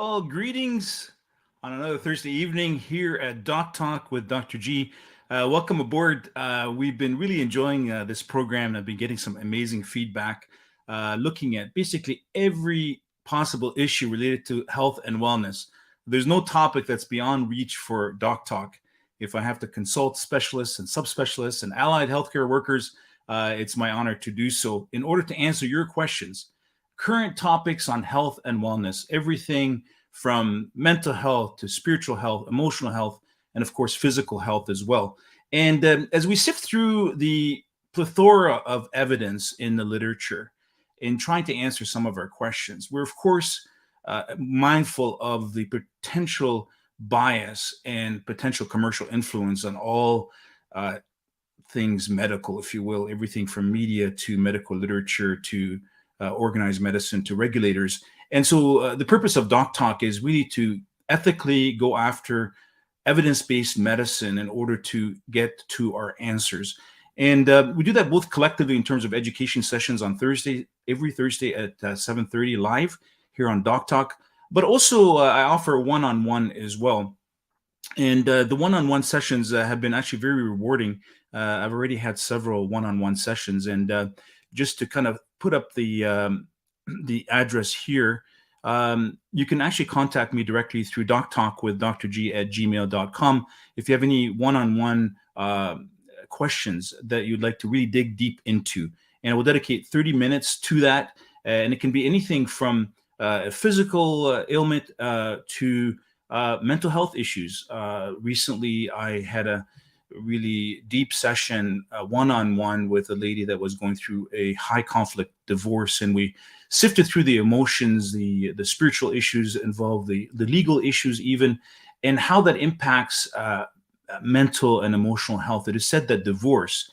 Well, greetings on another Thursday evening here at Doc Talk with Dr. G. Welcome aboard. We've been really enjoying this program. I've been getting some amazing feedback, looking at basically every possible issue related to health and wellness. There's no topic that's beyond reach for Doc Talk. If I have to consult specialists and subspecialists and allied healthcare workers, it's my honor to do so in order to answer your questions. Current topics on health and wellness, everything from mental health to spiritual health, emotional health, and of course, physical health as well. And as we sift through the plethora of evidence in the literature in trying to answer some of our questions, we're of course mindful of the potential bias and potential commercial influence on all things medical, if you will, everything from media to medical literature to organized medicine to regulators. And so the purpose of Doc Talk is really to ethically go after evidence-based medicine in order to get to our answers. And we do that both collectively in terms of education sessions on Thursday, every Thursday at 7:30 live here on Doc Talk. But also I offer one-on-one as well. And the one-on-one sessions have been actually very rewarding. I've already had several one-on-one sessions, and just to kind of put up the address here, you can actually contact me directly through doctalkwithdrg@gmail.com if you have any one-on-one questions that you'd like to really dig deep into. And we'll dedicate 30 minutes to that. And it can be anything from a physical ailment to mental health issues. Recently, I had a really deep session one-on-one with a lady that was going through a high conflict divorce, and we sifted through the emotions, the spiritual issues involved, the legal issues even, and how that impacts mental and emotional health. It is said that divorce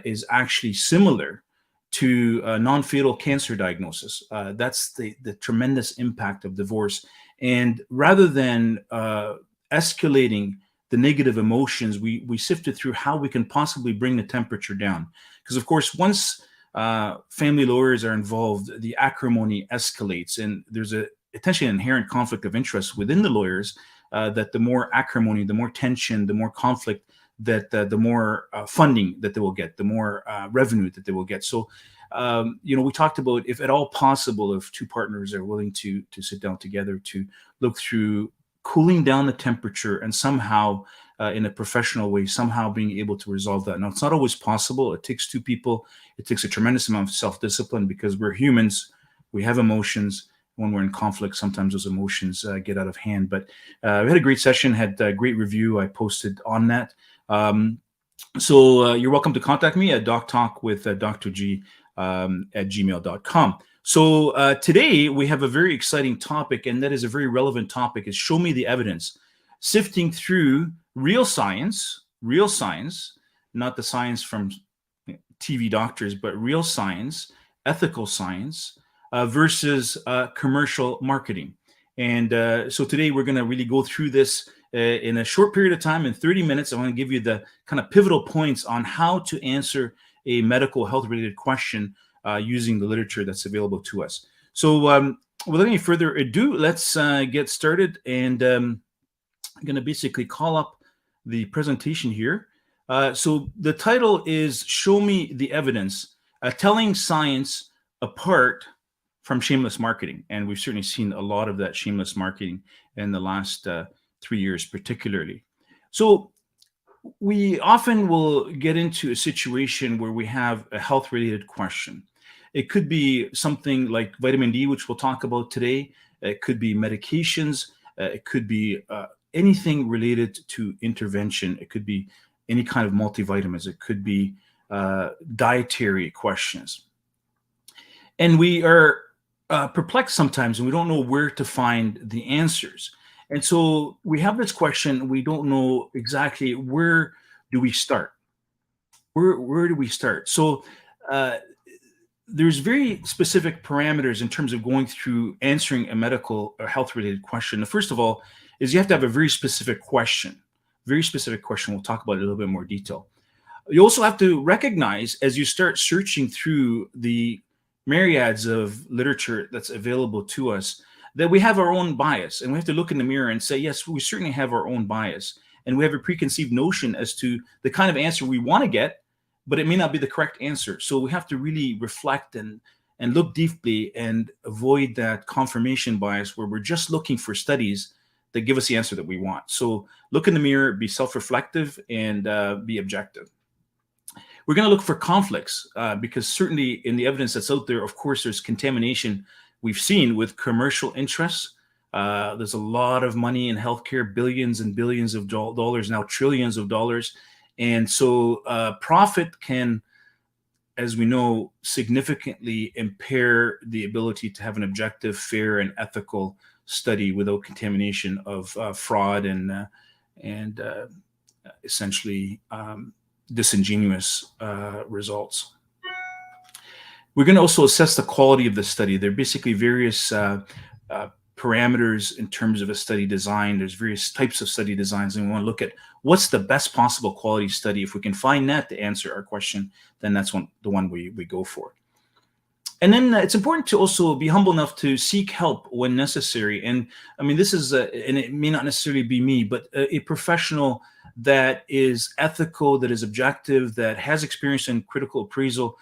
is actually similar to non-fatal cancer diagnosis. That's the tremendous impact of divorce. And rather than escalating the negative emotions, we sifted through how we can possibly bring the temperature down. Because of course, once family lawyers are involved, the acrimony escalates, and there's essentially an inherent conflict of interest within the lawyers, that the more acrimony, the more tension, the more conflict, that the more funding that they will get, the more revenue that they will get. So, we talked about, if at all possible, if two partners are willing to sit down together to look through cooling down the temperature and somehow in a professional way, somehow being able to resolve that. Now, it's not always possible. It takes two people. It takes a tremendous amount of self-discipline because we're humans. We have emotions. When we're in conflict, sometimes those emotions get out of hand. But we had a great session, had a great review. I posted on that. So you're welcome to contact me at doctalkwithdrg at gmail.com. So today we have a very exciting topic, and that is a very relevant topic, is show me the evidence. Sifting through real science, not the science from TV doctors, but real science, ethical science versus commercial marketing. And so today we're going to really go through this in a short period of time, in 30 minutes. I want to give you the kind of pivotal points on how to answer a medical health related question using the literature that's available to us. So without any further ado, let's get started. And I'm going to basically call up the presentation here. So the title is Show Me the Evidence, Telling Science Apart from Shameless Marketing. And we've certainly seen a lot of that shameless marketing in the last 3 years particularly. So we often will get into a situation where we have a health-related question. It could be something like vitamin D, which we'll talk about today. It could be medications. It could be anything related to intervention. It could be any kind of multivitamins. It could be dietary questions. And we are perplexed sometimes, and we don't know where to find the answers. And so we have this question. We don't know exactly where do we start. Where do we start? So there's very specific parameters in terms of going through answering a medical or health-related question. The first of all is you have to have a very specific question. Very specific question. We'll talk about it in a little bit more detail. You also have to recognize, as you start searching through the myriads of literature that's available to us, that we have our own bias, and we have to look in the mirror and say, yes, we certainly have our own bias, and we have a preconceived notion as to the kind of answer we want to get, but it may not be the correct answer. So we have to really reflect and look deeply and avoid that confirmation bias where we're just looking for studies that give us the answer that we want. So look in the mirror, be self-reflective, and be objective. We're going to look for conflicts because certainly in the evidence that's out there, of course, there's contamination we've seen with commercial interests. There's a lot of money in healthcare, billions and billions of dollars, now trillions of dollars. And so profit can, as we know, significantly impair the ability to have an objective, fair, and ethical study without contamination of fraud and essentially disingenuous results. We're going to also assess the quality of the study. There are basically various parameters in terms of a study design. There's various types of study designs, and we want to look at what's the best possible quality study. If we can find that to answer our question, then that's the one we go for. And then it's important to also be humble enough to seek help when necessary. And I mean, this is, and it may not necessarily be me, but a professional that is ethical, that is objective, that has experience in critical appraisal.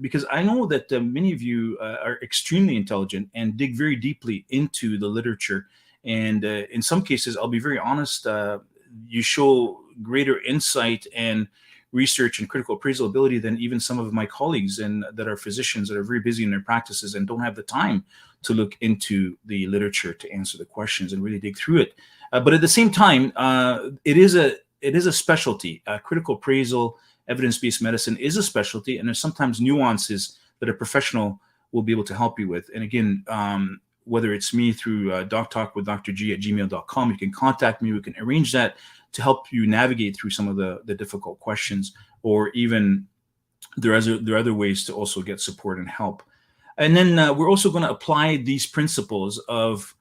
Because I know that many of you are extremely intelligent and dig very deeply into the literature. And in some cases, I'll be very honest, you show greater insight and research and critical appraisal ability than even some of my colleagues and that are physicians that are very busy in their practices and don't have the time to look into the literature to answer the questions and really dig through it. But at the same time, it is a specialty. Critical appraisal, evidence-based medicine is a specialty, and there's sometimes nuances that a professional will be able to help you with. And again, whether it's me through doctalkwithdrg@gmail.com, you can contact me. We can arrange that to help you navigate through some of the difficult questions, or even there are other ways to also get support and help. And then we're also going to apply these principles of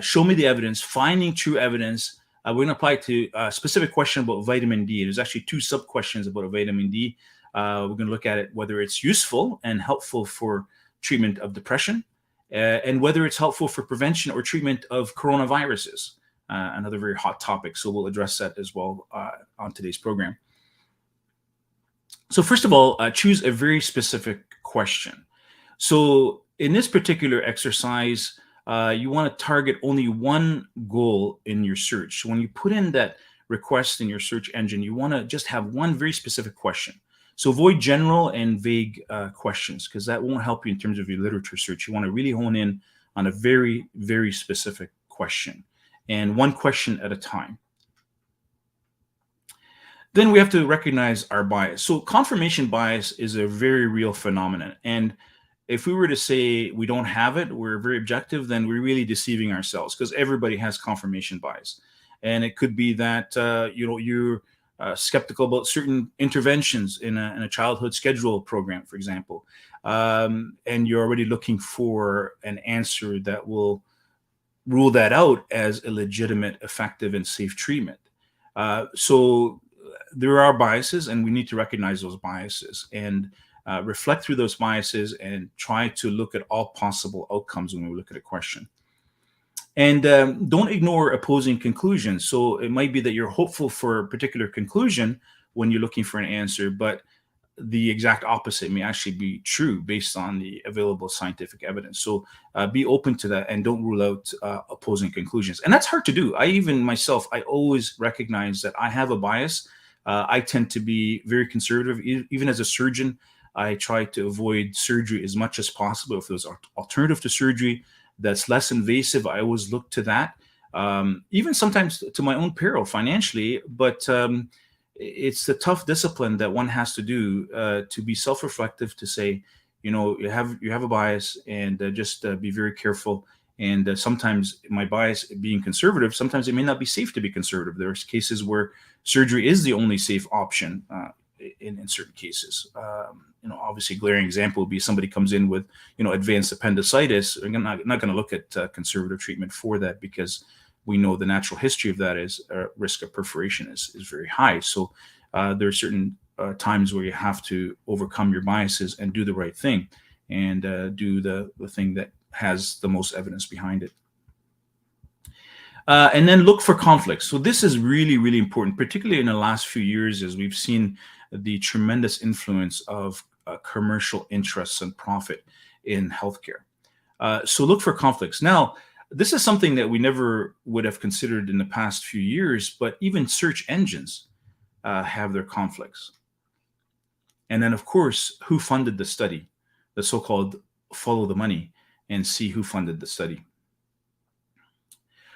show me the evidence, finding true evidence. We're going to apply it to a specific question about vitamin D. There's actually 2 sub-questions about vitamin D. We're going to look at it, whether it's useful and helpful for treatment of depression, and whether it's helpful for prevention or treatment of coronaviruses. Another very hot topic, so we'll address that as well on today's program. So first of all, choose a very specific question. So in this particular exercise, you want to target only one goal in your search. So when you put in that request in your search engine, you want to just have one very specific question. So avoid general and vague questions, because that won't help you in terms of your literature search. You want to really hone in on a very, very specific question, and one question at a time. Then we have to recognize our bias. So confirmation bias is a very real phenomenon. And if we were to say we don't have it, we're very objective, then we're really deceiving ourselves, because everybody has confirmation bias. And it could be that you're skeptical about certain interventions in a childhood schedule program, for example, and you're already looking for an answer that will rule that out as a legitimate, effective, and safe treatment. So there are biases, and we need to recognize those biases and reflect through those biases and try to look at all possible outcomes when we look at a question. And don't ignore opposing conclusions. So it might be that you're hopeful for a particular conclusion when you're looking for an answer, but the exact opposite may actually be true based on the available scientific evidence. So be open to that and don't rule out opposing conclusions. And that's hard to do. I always recognize that I have a bias. I tend to be very conservative. Even as a surgeon, I try to avoid surgery as much as possible. If there's an alternative to surgery that's less invasive, I always look to that, even sometimes to my own peril financially. But it's the tough discipline that one has to do to be self-reflective, to say, you have a bias, and just be very careful. And sometimes my bias being conservative, sometimes it may not be safe to be conservative. There's cases where surgery is the only safe option in certain cases. Obviously, a glaring example would be somebody comes in with, advanced appendicitis. I'm not going to look at conservative treatment for that, because we know the natural history of that is risk of perforation is very high. So there are certain times where you have to overcome your biases and do the right thing, and do the thing that has the most evidence behind it. And then look for conflicts. So this is really, really important, particularly in the last few years, as we've seen the tremendous influence of commercial interests and profit in healthcare. So look for conflicts. Now, this is something that we never would have considered in the past few years, but even search engines have their conflicts. And then, of course, who funded the study, the so-called follow the money and see who funded the study.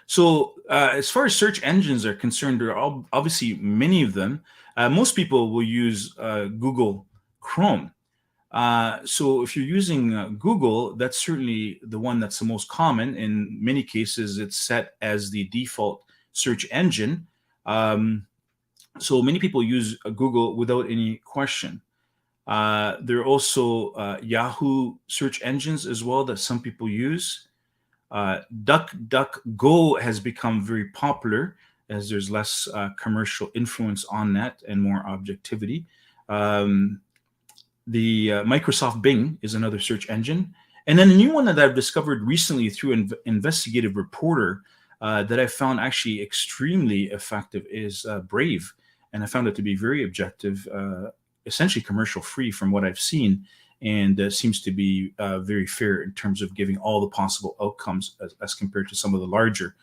So as far as search engines are concerned, there are obviously many of them. Most people will use Google Chrome. So if you're using Google, that's certainly the one that's the most common. In many cases, it's set as the default search engine. So many people use Google without any question. There are also Yahoo search engines as well that some people use. DuckDuckGo has become very popular as there's less commercial influence on that and more objectivity. The Microsoft Bing is another search engine. And then a new one that I've discovered recently through an investigative reporter that I found actually extremely effective is Brave. And I found it to be very objective, essentially commercial free from what I've seen, and seems to be very fair in terms of giving all the possible outcomes as compared to some of the larger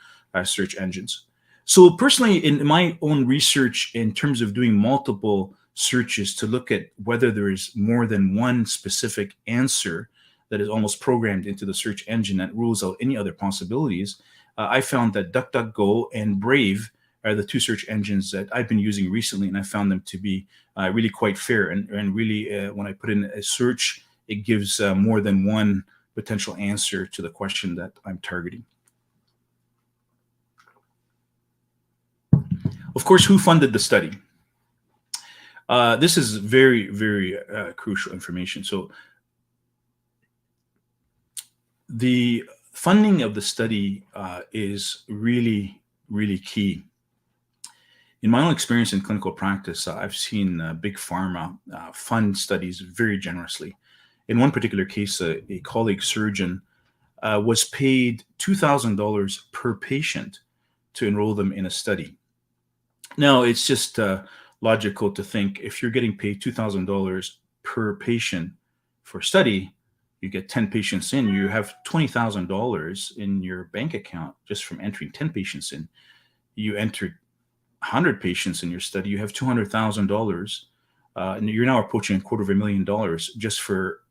search engines. So personally, in my own research, in terms of doing multiple searches to look at whether there is more than one specific answer that is almost programmed into the search engine that rules out any other possibilities, I found that DuckDuckGo and Brave are the two search engines that I've been using recently, and I found them to be really quite fair. And really, when I put in a search, it gives more than one potential answer to the question that I'm targeting. Of course, who funded the study? This is very, very crucial information. So the funding of the study is really, really key. In my own experience in clinical practice, I've seen big pharma fund studies very generously. In one particular case, a colleague surgeon was paid $2,000 per patient to enroll them in a study. Now, it's just logical to think if you're getting paid $2,000 per patient for a study, you get 10 patients in, you have $20,000 in your bank account just from entering 10 patients in. You entered 100 patients in your study, you have $200,000, and you're now approaching $250,000 just for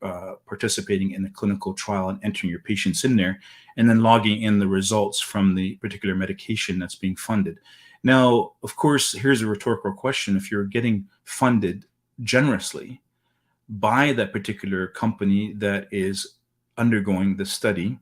participating in the clinical trial and entering your patients in there, and then logging in the results from the particular medication that's being funded. Now, of course, here's a rhetorical question. If you're getting funded generously by that particular company that is undergoing the study,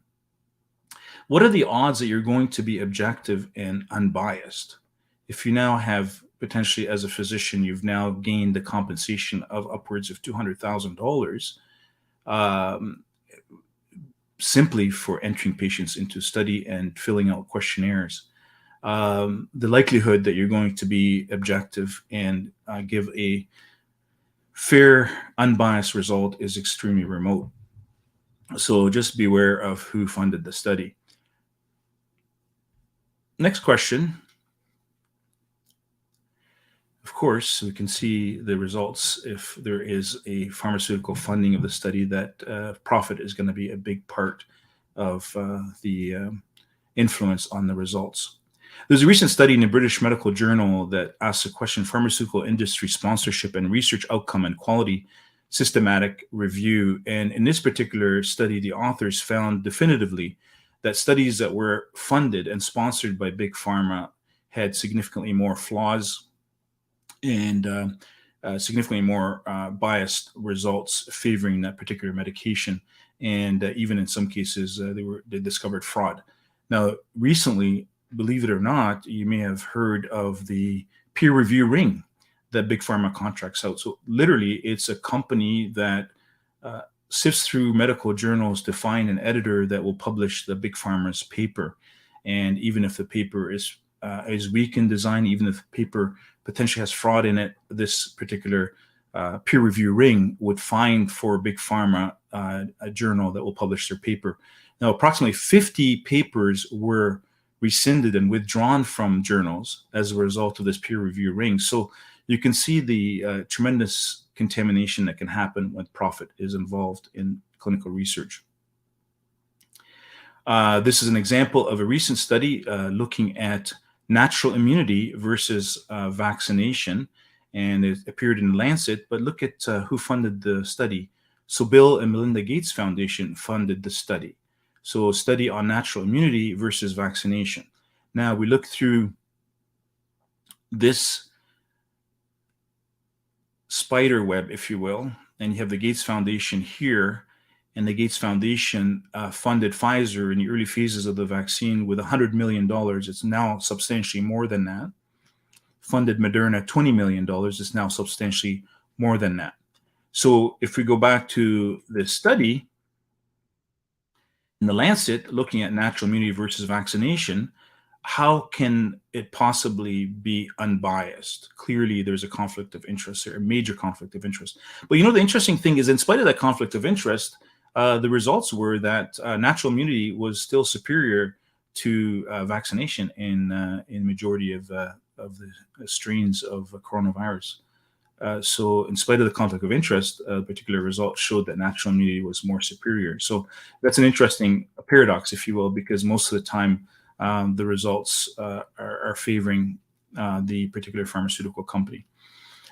what are the odds that you're going to be objective and unbiased? If you now have potentially, as a physician, you've now gained the compensation of upwards of $200,000 simply for entering patients into study and filling out questionnaires, the likelihood that you're going to be objective and give a fair, unbiased result is extremely remote. So just beware of who funded the study. Next question. Of course, we can see the results if there is a pharmaceutical funding of the study, that profit is going to be a big part of the influence on the results. There's a recent study in the British Medical Journal that asks the question, pharmaceutical industry sponsorship and research outcome and quality systematic review. And in this particular study, the authors found definitively that studies that were funded and sponsored by big pharma had significantly more flaws and significantly more biased results favoring that particular medication. And even in some cases, they discovered fraud. Now, recently, believe it or not, you may have heard of the peer review ring that big pharma contracts out. So literally, it's a company that sifts through medical journals to find an editor that will publish the big pharma's paper. And even if the paper is weak in design, even if the paper potentially has fraud in it, this particular peer review ring would find for big pharma a journal that will publish their paper. Now, approximately 50 papers were rescinded and withdrawn from journals as a result of this peer review ring. So you can see the tremendous contamination that can happen when profit is involved in clinical research. This is an example of a recent study looking at natural immunity versus vaccination, and it appeared in Lancet. But look at who funded the study. So Bill and Melinda Gates Foundation funded the study. So a study on natural immunity versus vaccination. Now we look through this spider web, if you will, and you have the Gates Foundation here. And the Gates Foundation funded Pfizer in the early phases of the vaccine with $100 million. It's now substantially more than that. Funded Moderna $20 million. It's now substantially more than that. So if we go back to this study in the Lancet, looking at natural immunity versus vaccination, how can it possibly be unbiased? Clearly, there's a conflict of interest here, a major conflict of interest. But the interesting thing is, in spite of that conflict of interest, the results were that natural immunity was still superior to vaccination in majority of the strains of coronavirus. So in spite of the conflict of interest, particular results showed that natural immunity was more superior. So that's an interesting paradox, if you will, because most of the time the results are favoring the particular pharmaceutical company.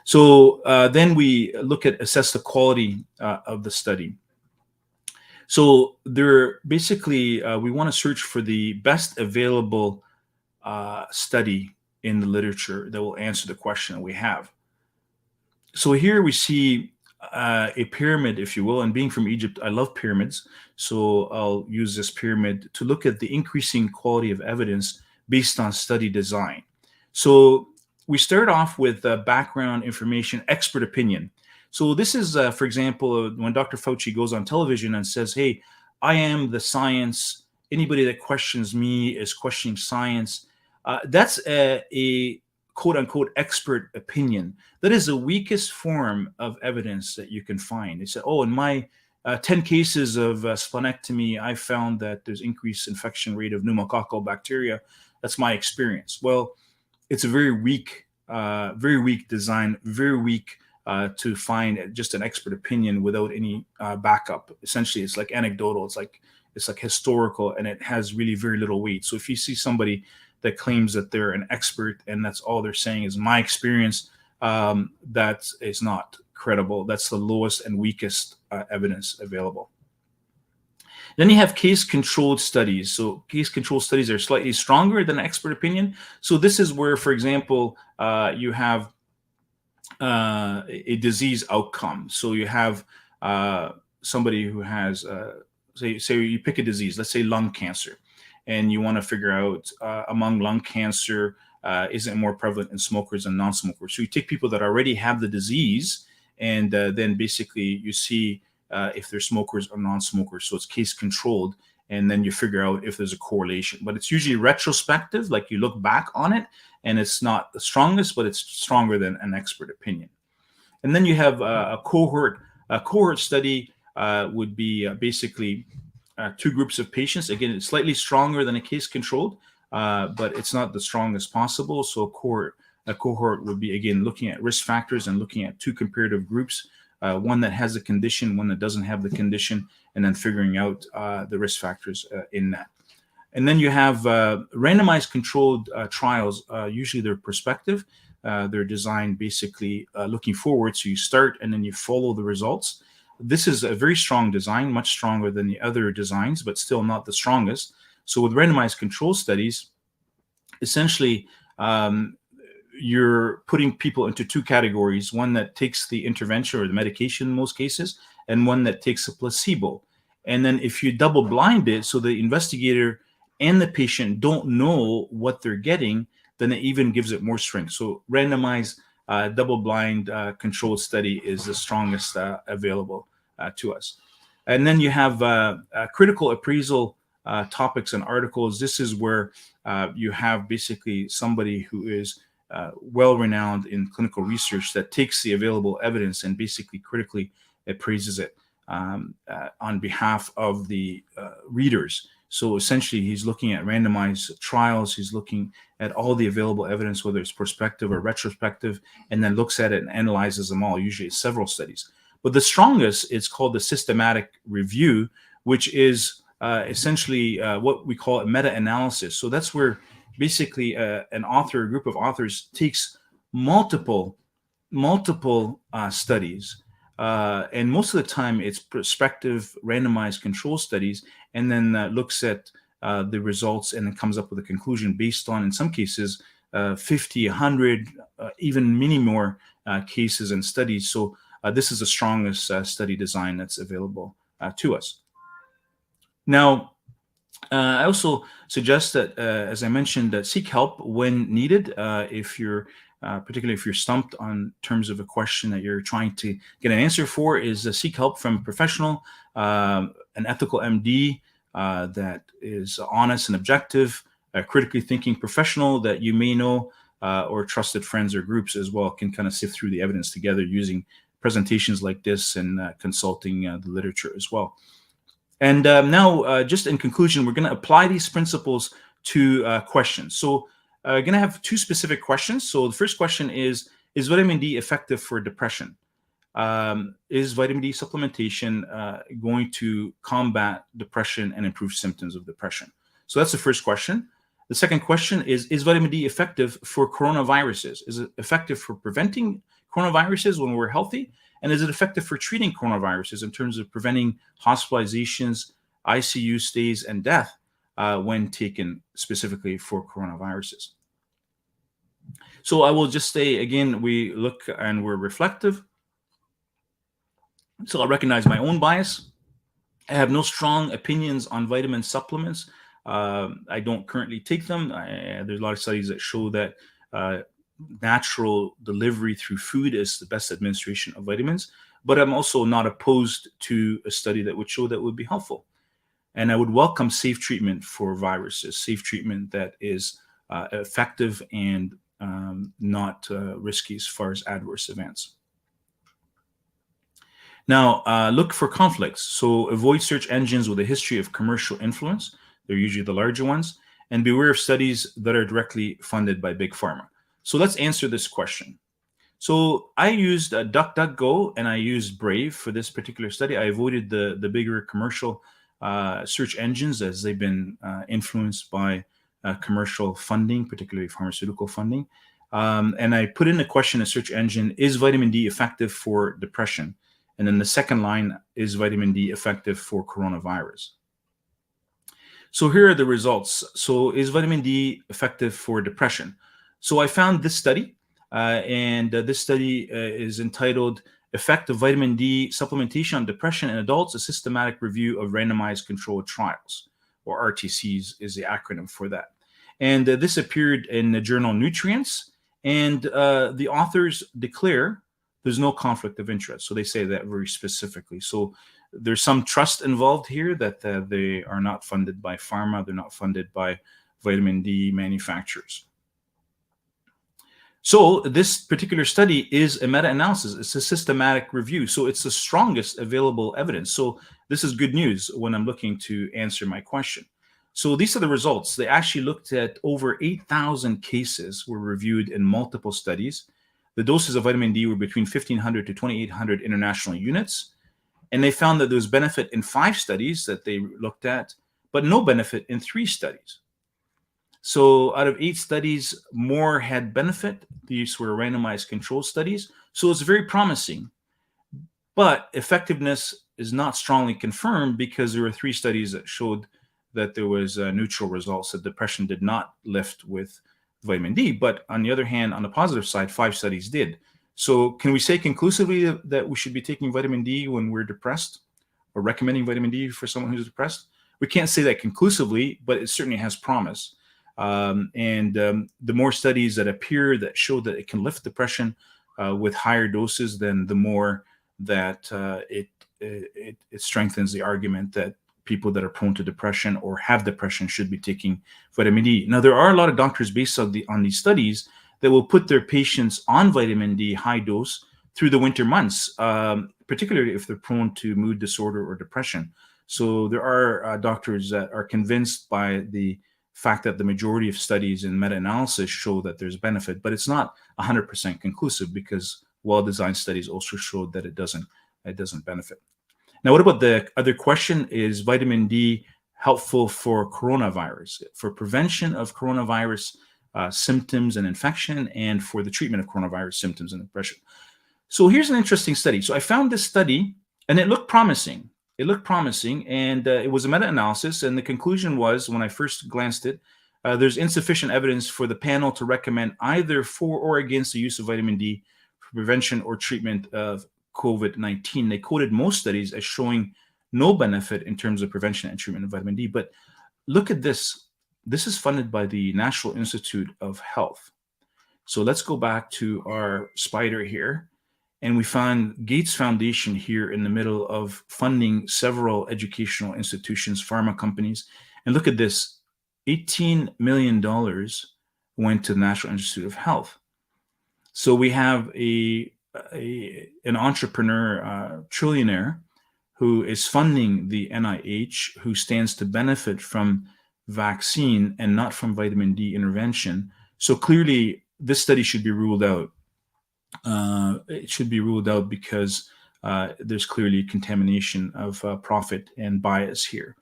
So then we assess the quality of the study. So there basically, we want to search for the best available study in the literature that will answer the question that we have. So here we see a pyramid, if you will, and being from Egypt, I love pyramids. So I'll use this pyramid to look at the increasing quality of evidence based on study design. So we start off with background information, expert opinion. So this is, for example, when Dr. Fauci goes on television and says, hey, I am the science. Anybody that questions me is questioning science. That's a quote unquote expert opinion. That is the weakest form of evidence that you can find. They said, oh, in my 10 cases of splenectomy, I found that there's increased infection rate of pneumococcal bacteria. That's my experience. Well, it's a very weak design, very weak to find just an expert opinion without any backup. Essentially, it's like anecdotal. It's like historical, and it has really very little weight. So if you see somebody that claims that they're an expert and that's all they're saying is my experience, that is not credible. That's the lowest and weakest evidence available. Then you have case-controlled studies. So case-controlled studies are slightly stronger than expert opinion. So this is where, for example, you have a disease outcome. So you have somebody who has, say you pick a disease, let's say lung cancer, and you want to figure out among lung cancer, is it more prevalent in smokers and non-smokers? So you take people that already have the disease, and then basically you see if they're smokers or non-smokers. So it's case controlled, and then you figure out if there's a correlation. But it's usually retrospective, like you look back on it, and it's not the strongest, but it's stronger than an expert opinion. And then you have a cohort. A cohort study would be basically two groups of patients. Again, it's slightly stronger than a case controlled, but it's not the strongest possible. So a cohort would be, again, looking at risk factors and looking at two comparative groups, one that has a condition, one that doesn't have the condition, and then figuring out the risk factors in that. And then you have randomized controlled trials. Usually they're prospective. They're designed basically looking forward. So you start and then you follow the results. This is a very strong design, much stronger than the other designs, but still not the strongest. So with randomized control studies, essentially, you're putting people into two categories, one that takes the intervention or the medication in most cases, and one that takes a placebo. And then if you double blind it, so the investigator and the patient don't know what they're getting, then it even gives it more strength. So randomized double-blind controlled study is the strongest available to us. And then you have critical appraisal topics and articles. This is where you have basically somebody who is well-renowned in clinical research that takes the available evidence and basically critically appraises it. on behalf of the readers. So essentially, he's looking at randomized trials. He's looking at all the available evidence, whether it's prospective or retrospective, and then looks at it and analyzes them all, usually several studies. But the strongest, it's called the systematic review, which is essentially what we call a meta-analysis. So that's where basically an author, a group of authors, takes multiple studies, and most of the time it's prospective randomized control studies, and then looks at the results and then comes up with a conclusion based on, in some cases, 50, 100, even many more cases and studies. So this is the strongest study design that's available to us. Now, I also suggest that, as I mentioned, seek help when needed. Particularly if you're stumped on terms of a question that you're trying to get an answer for, is seek help from a professional, an ethical MD that is honest and objective, a critically thinking professional that you may know, or trusted friends or groups as well, can kind of sift through the evidence together using presentations like this and consulting the literature as well. And now, just in conclusion, we're going to apply these principles to questions. So I'm going to have two specific questions. So the first question is vitamin D effective for depression? Is vitamin D supplementation going to combat depression and improve symptoms of depression? So that's the first question. The second question is vitamin D effective for coronaviruses? Is it effective for preventing coronaviruses when we're healthy? And is it effective for treating coronaviruses in terms of preventing hospitalizations, ICU stays, and death when taken specifically for coronaviruses? So I will just say again, we look and we're reflective. So I recognize my own bias. I have no strong opinions on vitamin supplements. I don't currently take them. There's a lot of studies that show that natural delivery through food is the best administration of vitamins, but I'm also not opposed to a study that would show that would be helpful. And I would welcome safe treatment for viruses, safe treatment that is effective and not risky as far as adverse events. Now, look for conflicts. So avoid search engines with a history of commercial influence. They're usually the larger ones. And beware of studies that are directly funded by Big Pharma. So let's answer this question. So I used DuckDuckGo and I used Brave for this particular study. I avoided the bigger commercial search engines as they've been influenced by commercial funding, particularly pharmaceutical funding. And I put in a question, a search engine, is vitamin D effective for depression? And then the second line, is vitamin D effective for coronavirus? So here are the results. So is vitamin D effective for depression? So I found this study, and this study is entitled Effect of Vitamin D Supplementation on Depression in Adults, a Systematic Review of Randomized Controlled Trials, or RTCs is the acronym for that. And this appeared in the journal Nutrients, and the authors declare there's no conflict of interest. So they say that very specifically. So there's some trust involved here that they are not funded by pharma, they're not funded by vitamin D manufacturers. So this particular study is a meta-analysis. It's a systematic review. So it's the strongest available evidence. So this is good news when I'm looking to answer my question. So these are the results. They actually looked at over 8,000 cases were reviewed in multiple studies. The doses of vitamin D were between 1,500 to 2,800 international units. And they found that there was benefit in 5 studies that they looked at, but no benefit in 3 studies. So out of 8 studies, more had benefit. These were randomized control studies. So it's very promising. But effectiveness is not strongly confirmed because there were 3 studies that showed that there was neutral results, that depression did not lift with vitamin D. But on the other hand, on the positive side, 5 studies did. So can we say conclusively that we should be taking vitamin D when we're depressed, or recommending vitamin D for someone who's depressed? We can't say that conclusively, but it certainly has promise. The more studies that appear that show that it can lift depression with higher doses, then the more that it strengthens the argument that people that are prone to depression or have depression should be taking vitamin D. Now, there are a lot of doctors based on these studies that will put their patients on vitamin D high dose through the winter months, particularly if they're prone to mood disorder or depression. So there are doctors that are convinced by the fact that the majority of studies in meta-analysis show that there's benefit, but it's not 100% conclusive, because well-designed studies also showed that it doesn't benefit. Now, what about the other question? Is vitamin D helpful for coronavirus, for prevention of coronavirus symptoms and infection, and for the treatment of coronavirus symptoms and depression? So here's an interesting study. So I found this study, and it looked promising. And it was a meta-analysis, and the conclusion was, when I first glanced at it, there's insufficient evidence for the panel to recommend either for or against the use of vitamin D for prevention or treatment of COVID-19. They quoted most studies as showing no benefit in terms of prevention and treatment of vitamin D. But look at this. This is funded by the National Institute of Health. So let's go back to our spider here. And we find Gates Foundation here in the middle of funding several educational institutions, pharma companies. And look at this, $18 million went to the National Institute of Health. So we have an entrepreneur, trillionaire, who is funding the NIH, who stands to benefit from vaccine and not from vitamin D intervention. So clearly, this study should be ruled out. It should be ruled out because there's clearly contamination of profit and bias here.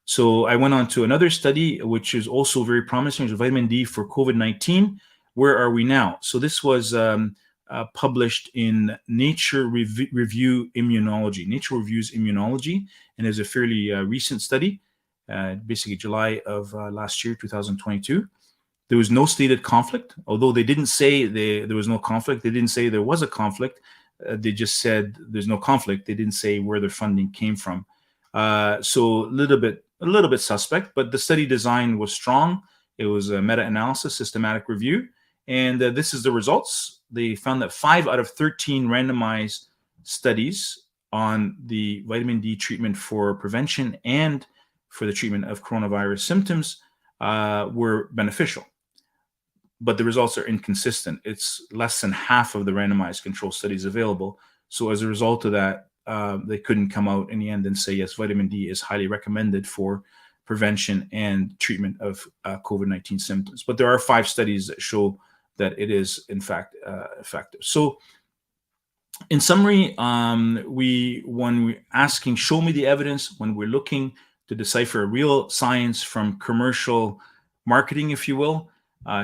So I went on to another study, which is also very promising, is vitamin D for COVID-19. Where are we now? So this was published in Nature Review Immunology. Nature Reviews Immunology, and is a fairly recent study, basically July of last year, 2022. There was no stated conflict, although they didn't say there was no conflict. They didn't say there was a conflict. They just said there's no conflict. They didn't say where their funding came from. So a little bit suspect, but the study design was strong. It was a meta-analysis, systematic review, and this is the results. They found that 5 out of 13 randomized studies on the vitamin D treatment for prevention and for the treatment of coronavirus symptoms were beneficial. But the results are inconsistent. It's less than half of the randomized control studies available. So as a result of that, they couldn't come out in the end and say, yes, vitamin D is highly recommended for prevention and treatment of COVID-19 symptoms. But there are 5 studies that show that it is, in fact, effective. So in summary, when we're asking, show me the evidence, when we're looking to decipher real science from commercial marketing, if you will,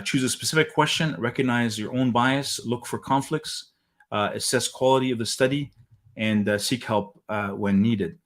choose a specific question, recognize your own bias, look for conflicts, assess quality of the study, and seek help when needed.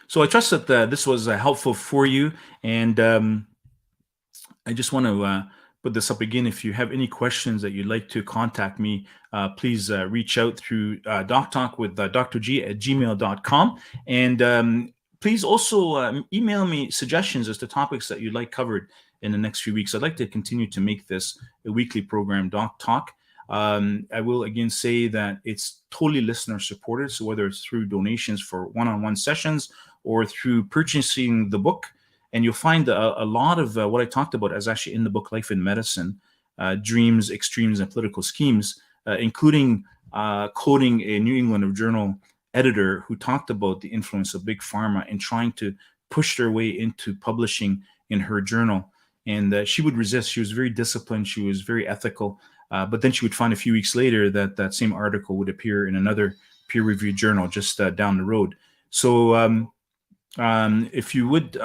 So I trust that this was helpful for you, and I just want to put this up again. If you have any questions that you'd like to contact me, please reach out through Doc Talk with drg@gmail.com, and please also email me suggestions as to topics that you'd like covered in the next few weeks. I'd like to continue to make this a weekly program, Doc Talk. I will again say that it's totally listener supported. So whether it's through donations for one-on-one sessions or through purchasing the book, and you'll find a lot of what I talked about is actually in the book, Life in Medicine, Dreams, Extremes, and Political Schemes, including quoting a New England Journal editor who talked about the influence of big pharma in trying to push their way into publishing in her journal. And she would resist. She was very disciplined. She was very ethical. But then she would find a few weeks later that that same article would appear in another peer-reviewed journal just down the road. So if you would,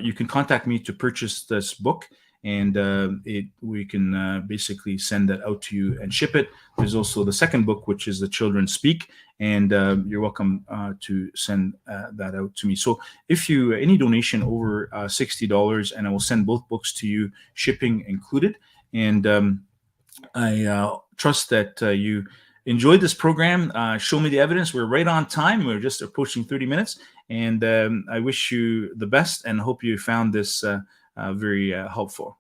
you can contact me to purchase this book, and we can basically send that out to you and ship it. There's also the second book, which is The Children Speak, and you're welcome to send that out to me. So if you, any donation over $60, and I will send both books to you, shipping included. And I trust that you enjoyed this program. Show me the evidence. We're right on time. We're just approaching 30 minutes. And I wish you the best and hope you found this very helpful.